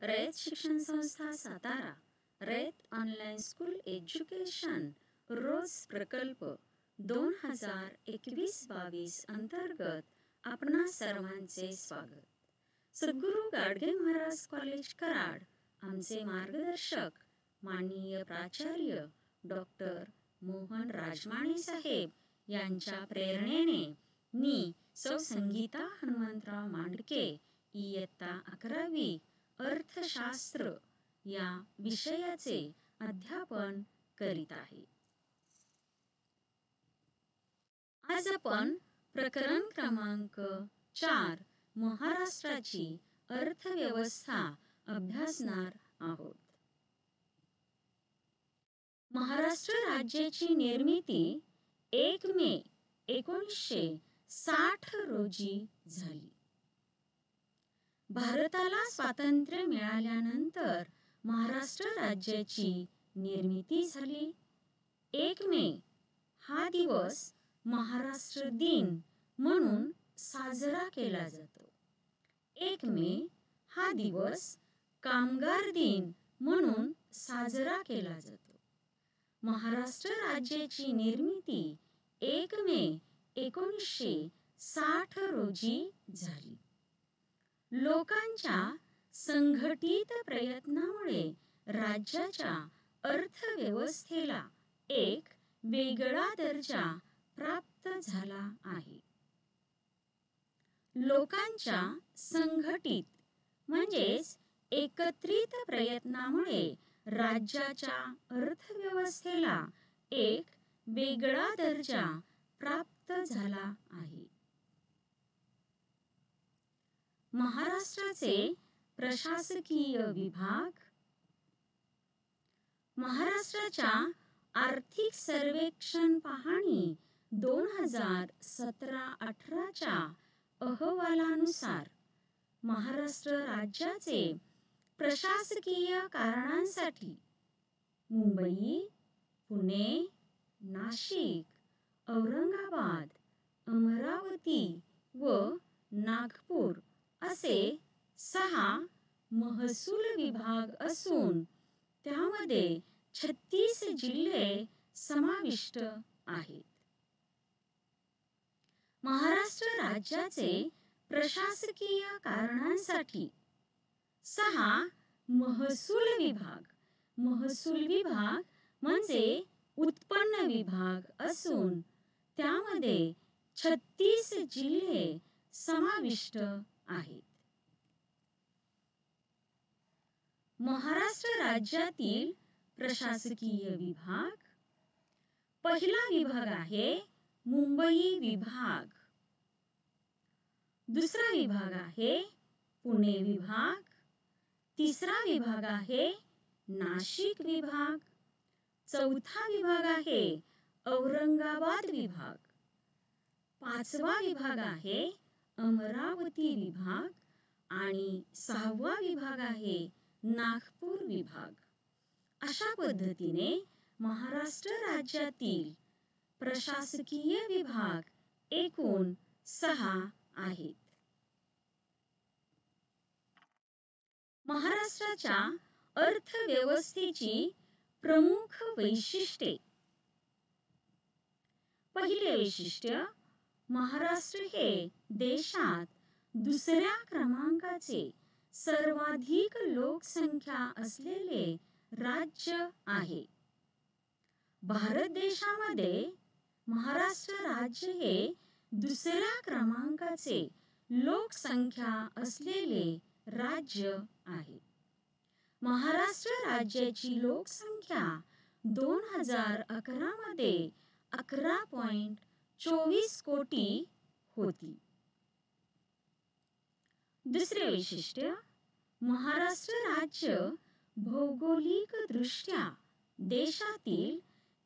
रयत शिक्षण संस्था सातारा, रयत online school education रोज प्रकल्प 2021-22 अंतर्गत आपणा सर्वांचे स्वागत. सद्गुरू गाडगे महाराज कॉलेज कराड आमचे मार्गदर्शक माननीय प्राचार्य डॉक्टर मोहन राजमाणे साहेब यांच्या प्रेरणेने मी सौ संगीता हनुमंतराव मांडके इयत्ता 11वी अर्थशास्त्र या विषयाचे अध्यापन करीत आहे. आज आपण प्रकरण क्रमांक 4 महाराष्ट्राची अर्थव्यवस्था अभ्यासणार आहोत. महाराष्ट्र राज्याची निर्मिती 1 मे 1960 रोजी झाली. भारताला स्वातंत्र्य मिळाल्यानंतर महाराष्ट्र राज्याची निर्मिती झाली. 1 मे हा दिवस महाराष्ट्र दिन म्हणून साजरा केला जातो. 1 मे हा दिवस कामगार दिन म्हणून साजरा केला जातो. महाराष्ट्र राज्याची निर्मिती 1 मे 1960 रोजी झाली. लोकांच्या संघटित प्रयत्नामुळे राज्याच्या अर्थव्यवस्थेला एक वेगळा दर्जा प्राप्त झाला आहे. लोकांच्या संघटित म्हणजेच एकत्रित प्रयत्नामुळे राज्याच्या अर्थव्यवस्थेला एक वेगळा दर्जा प्राप्त झाला आहे. महाराष्ट्राचे प्रशासकीय विभाग. महाराष्ट्राच्या आर्थिक सर्वेक्षण पाहणी 2017-18च्या अहवालानुसार महाराष्ट्र राज्याचे प्रशासकीय कारणांसाठी मुंबई, पुणे, नाशिक, औरंगाबाद, अमरावती व नागपूर असे 6 महसूल विभाग असून त्यामध्ये 36 जिल्हे समाविष्ट आहेत. महाराष्ट्र राज्याचे प्रशासकीय कारणांसाठी 6 महसूल विभाग. महसूल विभाग म्हणजे उत्पन्न विभाग असून त्यामध्ये 36 जिल्हे समाविष्ट आहेत. महाराष्ट्र राज्यातील प्रशासकीय विभाग. पहिला विभाग आहे मुंबई विभाग. दुसरा विभाग आहे पुणे विभाग. तिसरा विभाग आहे नाशिक विभाग. चौथा विभाग आहे औरंगाबाद विभाग. 5वा विभाग आहे अमरावती विभाग आणि 6वा विभाग आहे नागपूर विभाग. अशा पद्धतीने महाराष्ट्र राज्यातील प्रशासकीय विभाग एकूण 6 आहेत. महाराष्ट्राच्या अर्थव्यवस्थेची प्रमुख वैशिष्ट्ये. पहिले वैशिष्ट्य, महाराष्ट्र हे देशात दुसऱ्या क्रमांकाचे सर्वाधिक लोकसंख्या असलेले राज्य आहे. भारत देशामध्ये महाराष्ट्र राज्य हे दुसऱ्या क्रमांकाचे लोकसंख्या असलेले राज्य आहे. महाराष्ट्र राज्याची लोकसंख्या 2011 मध्ये 11.24 कोटी होती. दुसरे वैशिष्ट्य, महाराष्ट्र राज्य भौगोलिक दृष्ट्या देशातील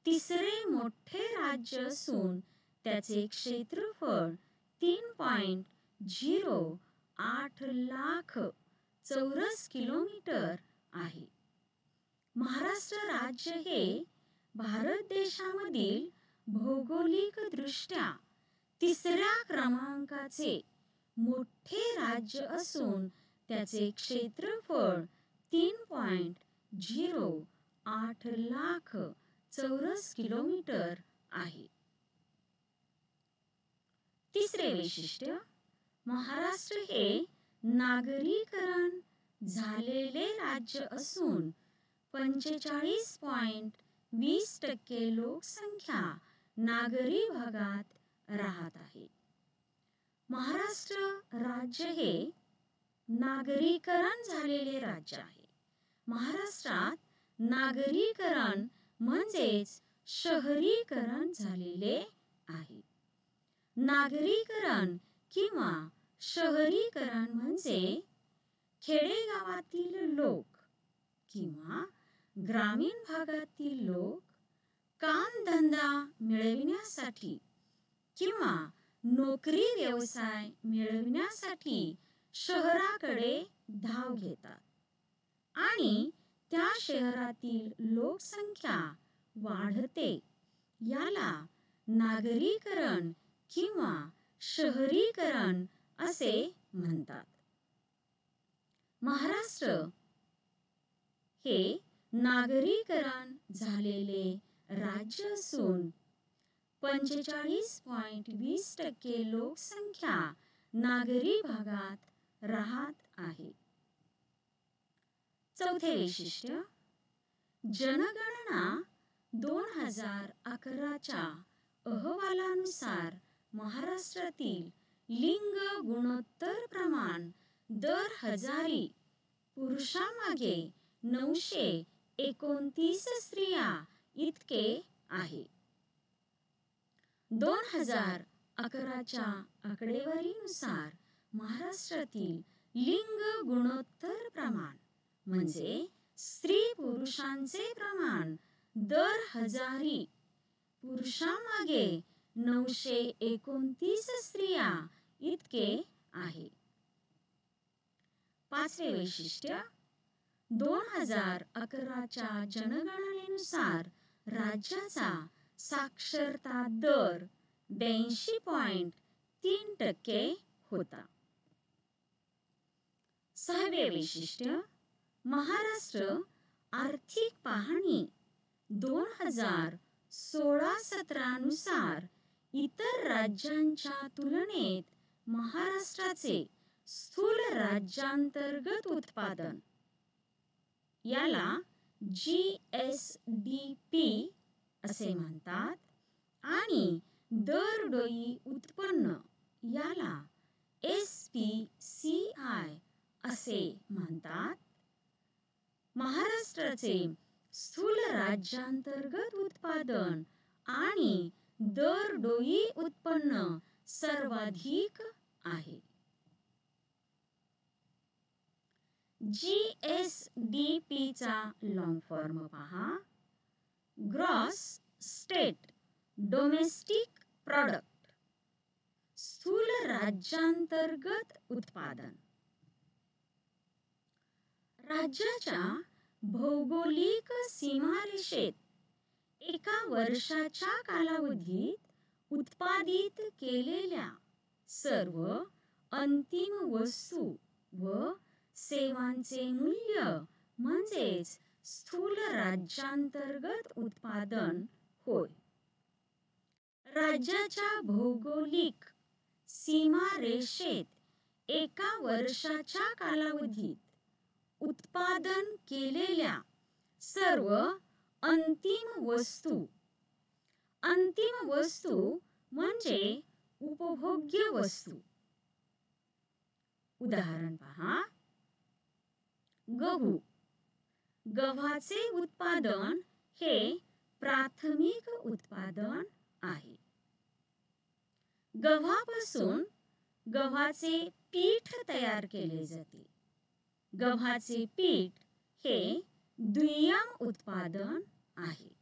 तिसरे मोठे राज्य असून त्याचे क्षेत्रफळ 3.08 लाख चौरस किलोमीटर आहे. महाराष्ट्र राज्य हे भारत देशामधील भौगोलिक दृष्ट्या तिसऱ्या क्रमांकाचे मोठे राज्य असून त्याचे क्षेत्रफळ 3.08 लाख चौरस किलोमीटर आहे. तिसरे वैशिष्ट्य, महाराष्ट्र हे नागरीकरण झालेले राज्य असून 45.20% लोकसंख्या नागरी भागात राहत आहे. महाराष्ट्र राज्य हे नागरीकरण झालेले राज्य आहे. महाराष्ट्रात नागरीकरण म्हणजेच शहरीकरण झालेले आहे. नागरीकरण किंवा शहरीकरण म्हणजे खेडेगावातील लोक किंवा ग्रामीण भागातील लोक कामधंदा मिळविण्यासाठी किंवा नोकरी व्यवसाय मिळविण्यासाठी शहराकडे धाव घेतात आणि त्या शहरातील लोकसंख्या वाढते. याला नागरीकरण किंवा शहरीकरण असे म्हणतात. महाराष्ट्र हे नागरीकरण झालेले राज्य असून 45.20% लोकसंख्या नागरी भागात राहत आहे. चौथे वैशिष्ट्य, जनगणना 2011च्या अहवालानुसार महाराष्ट्रातील लिंग गुणोत्तर प्रमाण दर हजारी पुरुषांमागे 929 स्त्रिया इतके आहे. 2011च्या आकडेवारीनुसार महाराष्ट्रातील लिंग गुणोत्तर प्रमाण म्हणजे स्त्री पुरुषांचे प्रमाण दर हजारी पुरुषांमागे 929 स्त्रिया इतके आहे. पाचवे वैशिष्ट्य, 2011च्या जनगणनेनुसार राज्याचा साक्षरता दर 82.3% होता. सहावे वैशिष्ट्य, महाराष्ट्र आर्थिक पाहणी 2016-17 नुसार इतर राज्यांच्या तुलनेत महाराष्ट्राचे स्थूल राज्यांतर्गत उत्पादन, याला GSDP असे म्हणतात, आणि दरडोई उत्पन्न, याला SPCI असे म्हणतात. महाराष्ट्राचे स्थूल राज्यांतर्गत उत्पादन आणि दरडोई उत्पन्न सर्वाधिक आहे. GSDP चा लॉंग फॉर्म पहा. ग्रॉस स्टेट डोमेस्टिक प्रोडक्ट, स्थूल राज्यांतर्गत उत्पादन. राज्याच्या भौगोलिक सीमारेषेत एका वर्षाच्या कालावधीत उत्पादित केलेल्या सर्व अंतिम वस्तू व सेवांचे मूल्य म्हणजेच स्थूल राज्यांतर्गत उत्पादन होय. राज्याच्या भौगोलिक सीमारेषेत एका वर्षाच्या कालावधीत उत्पादन केलेल्या सर्व अंतिम वस्तू, अंतिम वस्तू म्हणजे उपभोग्य वस्तू. उदाहरण पहा. गहू, गव्हाचे उत्पादन हे प्राथमिक उत्पादन आहे. गव्हापासून गव्हाचे पीठ तयार केले जाते. गव्हाचे पीठ हे दुय्यम उत्पादन आहे.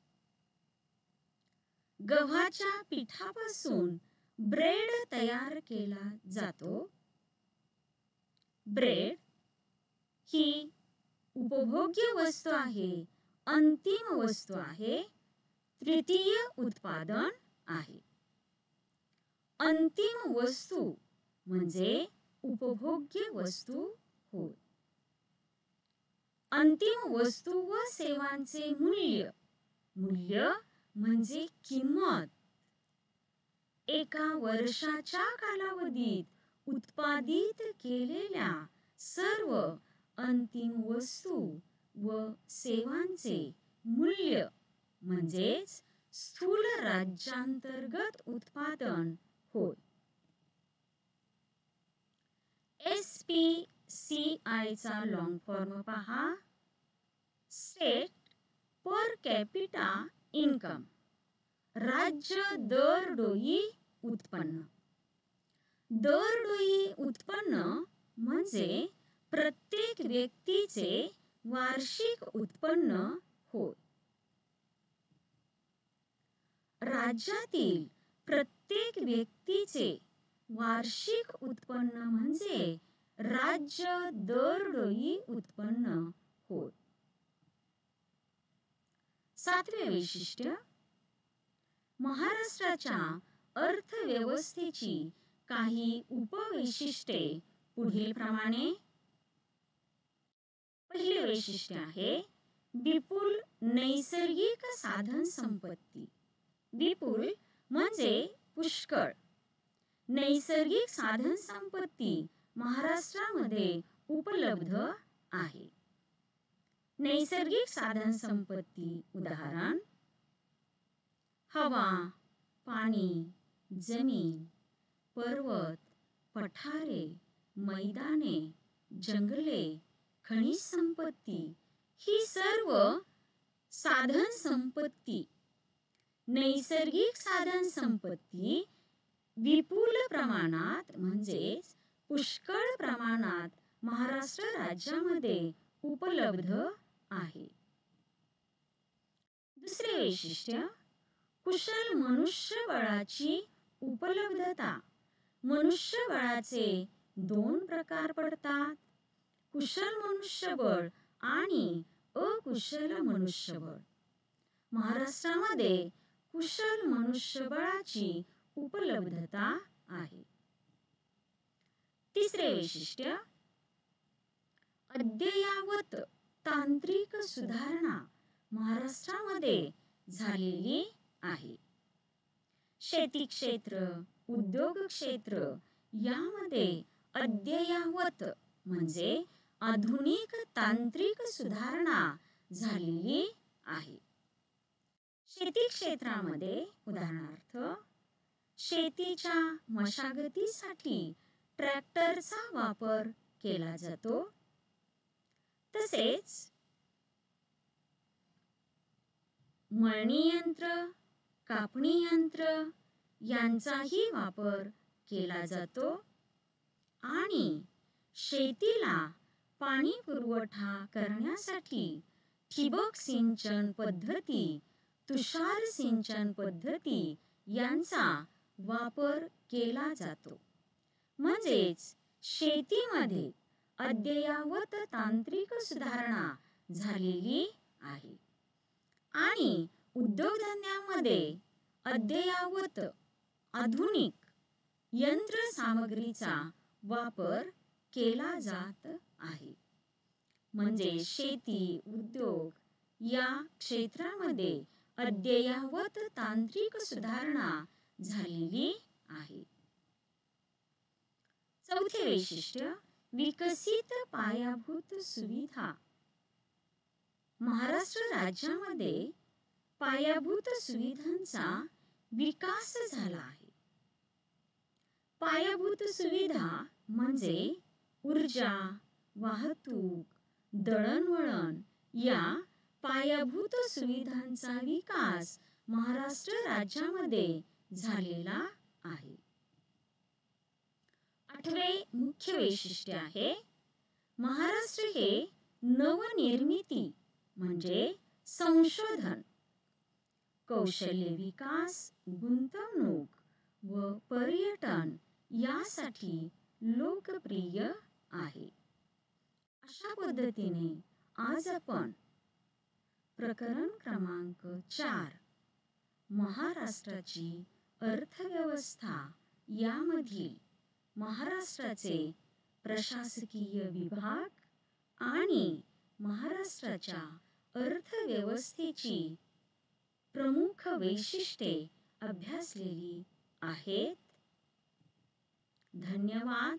गव्हाच्या पिठापासून ब्रेड तयार केला जातो. ब्रेड ही उपभोग्य वस्तू आहे, अंतिम वस्तू आहे, तृतीय उत्पादन आहे. अंतिम वस्तू म्हणजे उपभोग्य वस्तू होय. अंतिम वस्तू व सेवांचे मूल्य. मूल्य म्हणजे किंमत. एका वर्षाच्या कालावधीत उत्पादित केलेल्या सर्व अंतिम वस्तू व सेवांचे मूल्य म्हणजेच स्थूल राज्यांतर्गत उत्पादन होय. SPCI चा लॉंग फॉर्म पहा. State per capita income. राज्य दरडोई उत्पन्न. दरडोई उत्पन्न म्हणजे प्रत्येक व्यक्तीचे वार्षिक उत्पन्न होय. राज्यातील प्रत्येक व्यक्तीचे वार्षिक उत्पन्न म्हणजे राज्य दरडोई उत्पन्न होय. 7वे वैशिष्ट्य. महाराष्ट्राच्या अर्थव्यवस्थेची काही उपवैशिष्ट्ये पुढील प्रमाणे. पहिले वैशिष्ट्य आहे विपुल नैसर्गिक साधन संपत्ती. विपुल म्हणजे पुष्कळ. नैसर्गिक साधन संपत्ती महाराष्ट्रामध्ये उपलब्ध आहे. नैसर्गिक साधन संपत्ती उदाहरण हवा, पाणी, जमीन, पर्वत, पठारे, मैदाने, जंगले, खनिज संपत्ती ही सर्व साधन संपत्ती. नैसर्गिक साधन संपत्ती विपुल प्रमाणात म्हणजेच पुष्कळ प्रमाणात महाराष्ट्र राज्यामध्ये उपलब्ध आहे. दुसरे वैशिष्ट्य कुशल मनुष्यबळाची उपलब्धता. मनुष्यबळाचे 2 प्रकार पडतात, कुशल मनुष्यबळ आणि अकुशल मनुष्यबळ. महाराष्ट्रामध्ये कुशल मनुष्यबळाची उपलब्धता आहे. तिसरे वैशिष्ट्य अद्ययावत तांत्रिक सुधारणा महाराष्ट्रामध्ये झालेली आहे. शेती क्षेत्र, उद्योग क्षेत्र यामध्ये अद्ययावत म्हणजे आधुनिक तांत्रिक सुधारणा झालेली आहे. शेती क्षेत्रामध्ये उदाहरणार्थ शेतीच्या मशागतीसाठी ट्रॅक्टरचा वापर केला जातो. तसेच मळणी यंत्र, कापणी यंत्र यांचाही वापर केला जातो आणि शेतीला पाणी पुरवठा करण्यासाठी ठिबक सिंचन पद्धती, तुषार सिंचन पद्धती यांचा वापर केला जातो. म्हणजेच शेतीमध्ये अद्ययावत तांत्रिक सुधारणा झालेली आहे आणि उद्योगधंद्यामध्ये अद्ययावत आधुनिक यंत्रसामग्रीचा वापर केला जात आहे. म्हणजे शेती, उद्योग या क्षेत्रामध्ये अद्ययावत तांत्रिक सुधारणा झालेली आहे. चौथे वैशिष्ट्य विकसित पायाभूत सुविधा. महाराष्ट्र राज्यामध्ये पायाभूत सुविधांचा विकास झाला आहे. पायाभूत सुविधा म्हणजे ऊर्जा, वाहतूक, दळणवळण या पायाभूत सुविधांचा विकास महाराष्ट्र राज्यामध्ये झालेला आहे. 8वे मुख्य वैशिष्ट्य आहे महाराष्ट्र हे नवनिर्मिती म्हणजे संशोधन, कौशल्य विकास, गुंतवणूक व पर्यटन यासाठी लोकप्रिय आहे. अशा पद्धतीने आज आपण प्रकरण क्रमांक 4 महाराष्ट्राची अर्थव्यवस्था यामधील महाराष्ट्राचे प्रशासकीय विभाग आणि महाराष्ट्राच्या अर्थव्यवस्थेची प्रमुख वैशिष्ट्ये अभ्यासलेली आहेत. धन्यवाद.